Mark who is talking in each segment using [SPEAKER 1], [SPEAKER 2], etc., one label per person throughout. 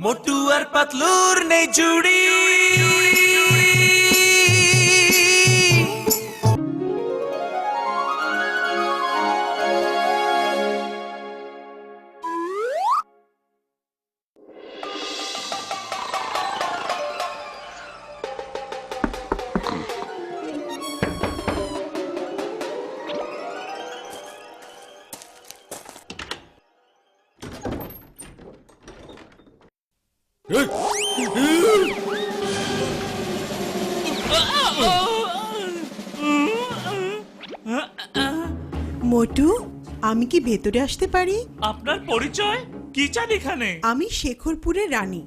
[SPEAKER 1] মোটু আর পাতলুর নেই জুড়ি।
[SPEAKER 2] মোটু, আমি কি ভেতরে আসতে পারি?
[SPEAKER 1] আপনার পরিচয় কি চান এখানে?
[SPEAKER 2] আমি শেখরপুরের রানী।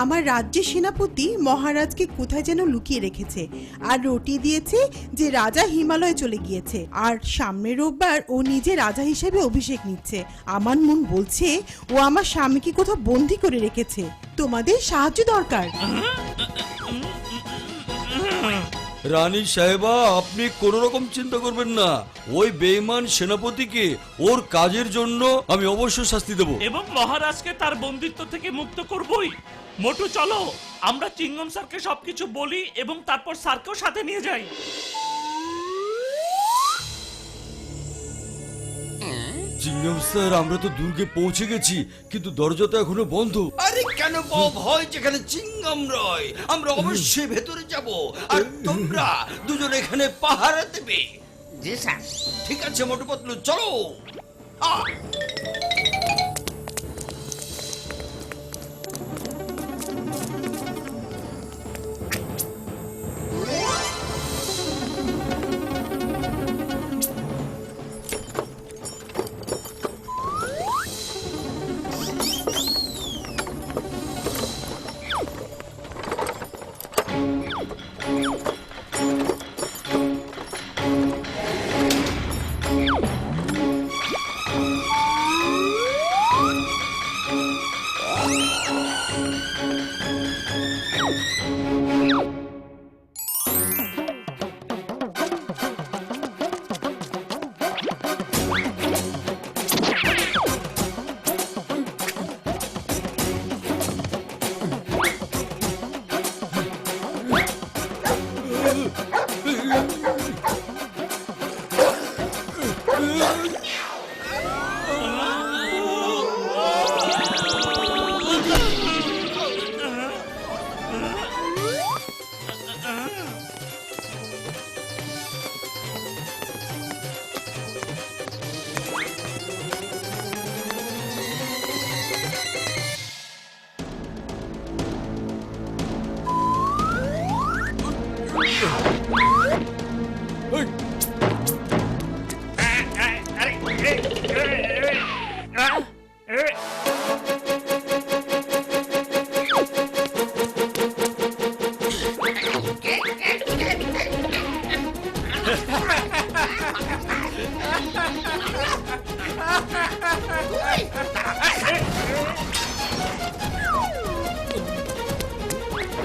[SPEAKER 2] আমার রাজ্যের সেনাপতি মহারাজকে কোথায় যেন লুকিয়ে রেখেছে আর রটিয়ে দিয়েছে যে রাজা হিমালয়ে চলে গিয়েছে আর সামনের রোববার ও নিজে রাজা হিসেবে অভিষেক নিচ্ছে। আমার মন বলছে ও আমার স্বামীকে কোথাও বন্দি করে রেখেছে। তোমাদের সাহায্য দরকার।
[SPEAKER 3] রানী সাহেবা, আপনি কোন রকম চিন্তা করবেন না। ওই বেঈমান সেনাপতিকে ওর কাজের জন্য আমি অবশ্য শাস্তি দেব
[SPEAKER 1] এবং মহারাজকে তার বন্দিত্ব থেকে মুক্ত করবই। মোটু চলো, আমরা চিঙ্গম স্যারকে সবকিছু বলি এবং তারপর স্যারকেও সাথে নিয়ে যাই।
[SPEAKER 3] চিংগাম স্যার, আমরা তো দুর্গে পৌঁছে গেছি, কিন্তু দরজা তো এখনো বন্ধ।
[SPEAKER 4] আরে কেন ভয়? যেখানে চিংগাম রয় আমরা অবশ্যই ভেতরে যাব, আর তোমরা দুজন এখানে পাহারা দেবে।
[SPEAKER 5] জি স্যার।
[SPEAKER 4] ঠিক আছে মোটু পাতলু, চলো। আহ!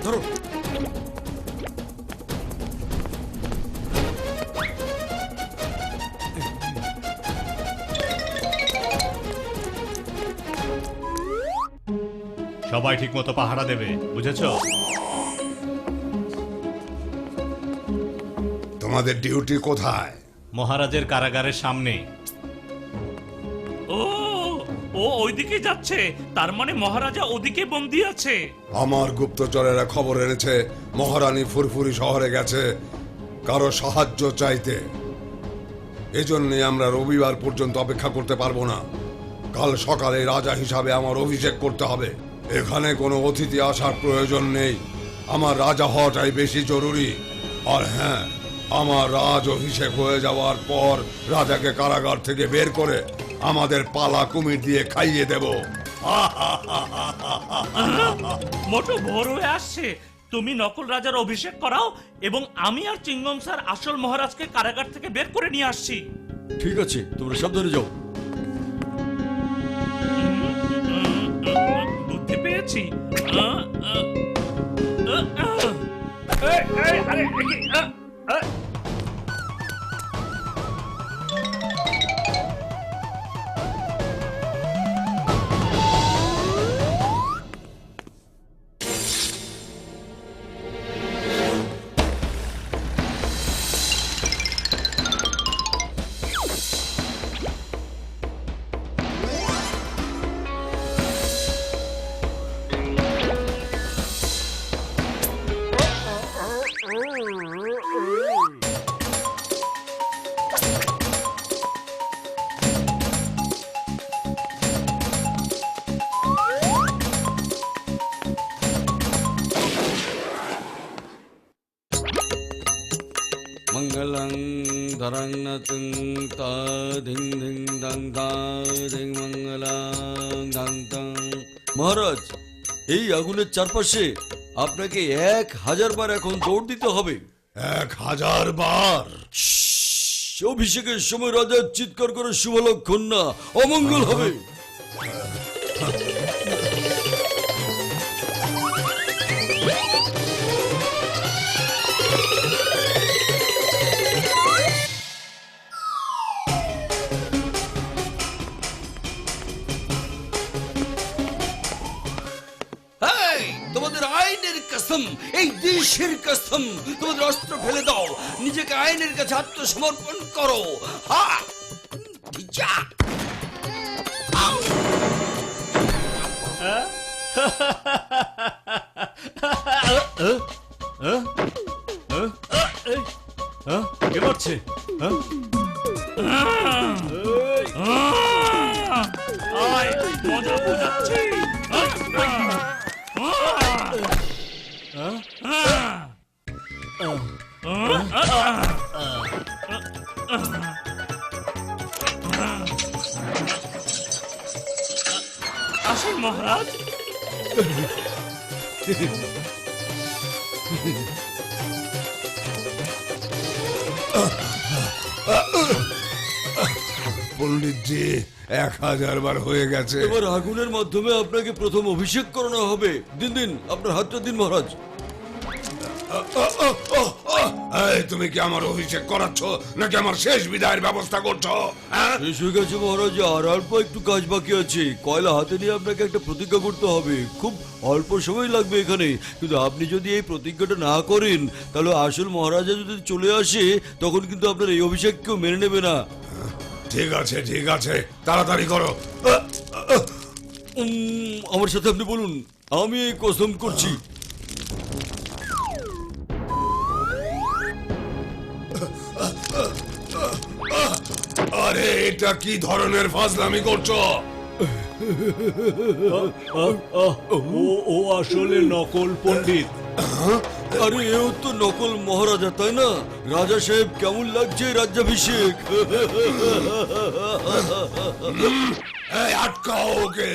[SPEAKER 3] ধরো।
[SPEAKER 6] সবাই ঠিকমতো পাহারা দেবে, বুঝেছো?
[SPEAKER 7] তোমাদের ডিউটি কোথায়?
[SPEAKER 6] মহারাজের কারাগারের সামনে।
[SPEAKER 1] ও ও ওইদিকে যাচ্ছে, তার মানে মহারাজা ওদিকে বন্দি আছে।
[SPEAKER 7] আমার গুপ্তচরেরা খবর এনেছে মহারানী ফুরফুরি শহরে গেছে কারো সাহায্য চাইতে। এজন্য আমরা রবিবার পর্যন্ত অপেক্ষা করতে পারবো না। কাল সকালে রাজা হিসাবে আমার অভিষেক করতে হবে। এখানে কোনো অতিথি আসার প্রয়োজন নেই। আমার রাজা হওয়াটাই বেশি জরুরি। আর হ্যাঁ, আমার রাজ অভিষেক হয়ে যাওয়ার পর রাজাকে কারাগার থেকে বের করে আমাদের পালা কুমির দিয়ে খাইয়ে দেব।
[SPEAKER 1] মোটু ভোর হয়ে আসছে, তুমি নকল রাজার অভিষেক করাও এবং আমি আর চিঙ্গম স্যার আসল মহারাজকে কারাগার থেকে বের করে নিয়ে আসছি।
[SPEAKER 3] ঠিক আছে, তোমরা সাবধানে যাও।
[SPEAKER 1] বুদ্ধি পেয়েছি।
[SPEAKER 3] মঙ্গলং ধরংনতুং তা ধিং ধিং দং তা ধিং মঙ্গলং দং দং। মহারাজ, এই আগুনের চারপাশে আপনাকে 1000 বার এখন দৌড় দিতে হবে।
[SPEAKER 7] 1000 বার?
[SPEAKER 3] অভিষেকের সময় রাজার চিৎকার করে শুভ লক্ষণ না, অমঙ্গল হবে।
[SPEAKER 4] এই, তোমাদের আইনের কসম, এই দেশের কসম, তোমাদের অস্ত্র ফেলে দাও, নিজেকে আইনের কাছে আত্মসমর্পণ করো। হা যা।
[SPEAKER 6] কে মারছে?
[SPEAKER 1] আয়, মজা বোঝাচ্ছি। আসুন মহারাজ।
[SPEAKER 7] পণ্ডিতজি, 1000 বার হয়ে গেছে।
[SPEAKER 3] এবার আগুনের মাধ্যমে আপনাকে প্রথম অভিষেক করানো হবে। দিন দিন, আপনার হাতটা দিন মহারাজ।
[SPEAKER 7] এই, তুমি কি আমার অভিষেক করাচ্ছ নাকি আমার শেষ বিদায়ের ব্যবস্থা করছো? হ্যাঁ?
[SPEAKER 3] শেষ হয়ে গেছে মহারাজ, আর অল্প একটু কাজ বাকি আছে। কয়লা হাতে নিয়ে আপনাকে একটা প্রতিজ্ঞা করতে হবে। খুব অল্প সময় লাগবে এখানে, কিন্তু আপনি যদি এই প্রতিজ্ঞাটা না করেন তাহলে আসল মহারাজা যদি চলে আসে তখন কিন্তু আপনার এই অভিষেক কেউ মেনে নেবে না।
[SPEAKER 7] ঠিক আছে, ঠিক আছে, তাড়াতাড়ি করো।
[SPEAKER 3] আমার সাথে আপনি বলুন, আমি এই কসম করছি।
[SPEAKER 7] আরে, এটা কি ধরনের ফাজলামি করছো?
[SPEAKER 6] ও আসলে নকল পণ্ডিত।
[SPEAKER 3] আরে এও তো নকল মহারাজা, তাই না? রাজা সাহেব, কেমন লাগছে রাজ্যাভিষেক?
[SPEAKER 7] এই, আটকাও ওকে।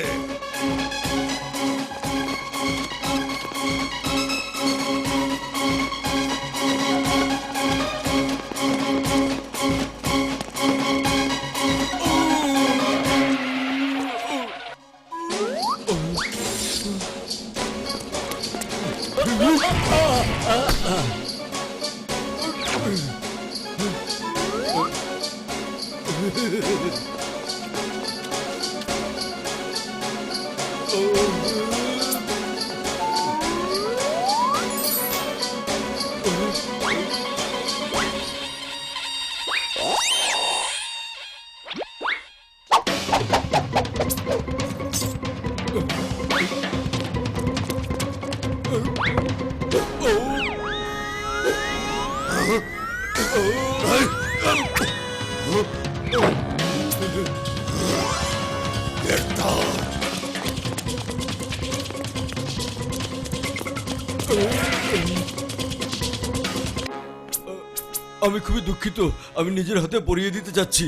[SPEAKER 3] আমি খুবই দুঃখিত, আমি নিজের হাতে পরিয়ে দিতে যাচ্ছি।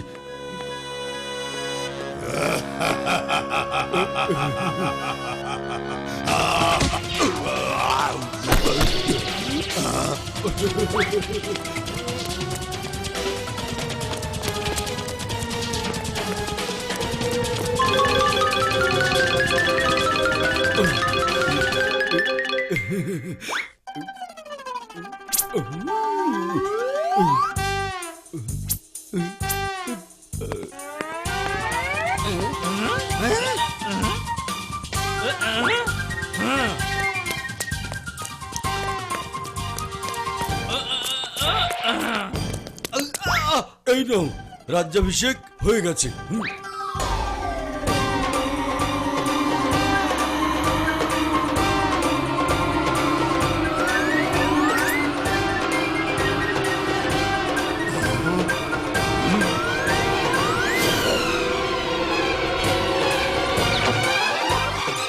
[SPEAKER 3] এই নাও, রাজ্যাভিষেক হয়ে গেছে।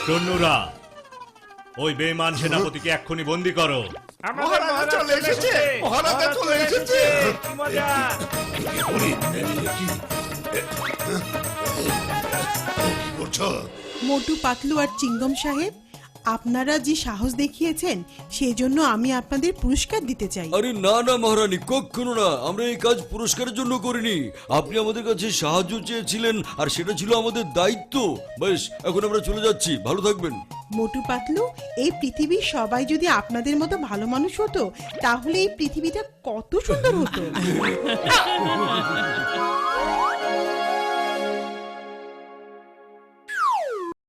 [SPEAKER 6] সৈন্যরা, ওই বেঈমান সেনাপতিকে এক্ষুনি বন্দি করো।
[SPEAKER 5] মহারাজা চলে এসেছে, মহারাজা চলে এসেছে।
[SPEAKER 1] কি মজা!
[SPEAKER 5] কি করছো?
[SPEAKER 2] মোটু পাতলু আর চিঙ্গম সাহেব, আপনারা যে সাহস দেখিয়েছেন সেজন্য আমি আপনাদের পুরস্কার দিতে চাই।
[SPEAKER 3] আরে না না মহারানী, কখনো না। আমরা এই কাজ পুরস্কারের জন্য করিনি। আপনি আমাদের কাছে সাহায্য চেয়েছিলেন আর সেটা ছিল আমাদের দায়িত্ব। বেশ, এখন আমরা চলে যাচ্ছি, ভালো থাকবেন।
[SPEAKER 2] মোটু পাতলু, এই পৃথিবীর সবাই যদি আপনাদের মতো ভালো মানুষ হতো তাহলে এই পৃথিবীটা কত সুন্দর হতো।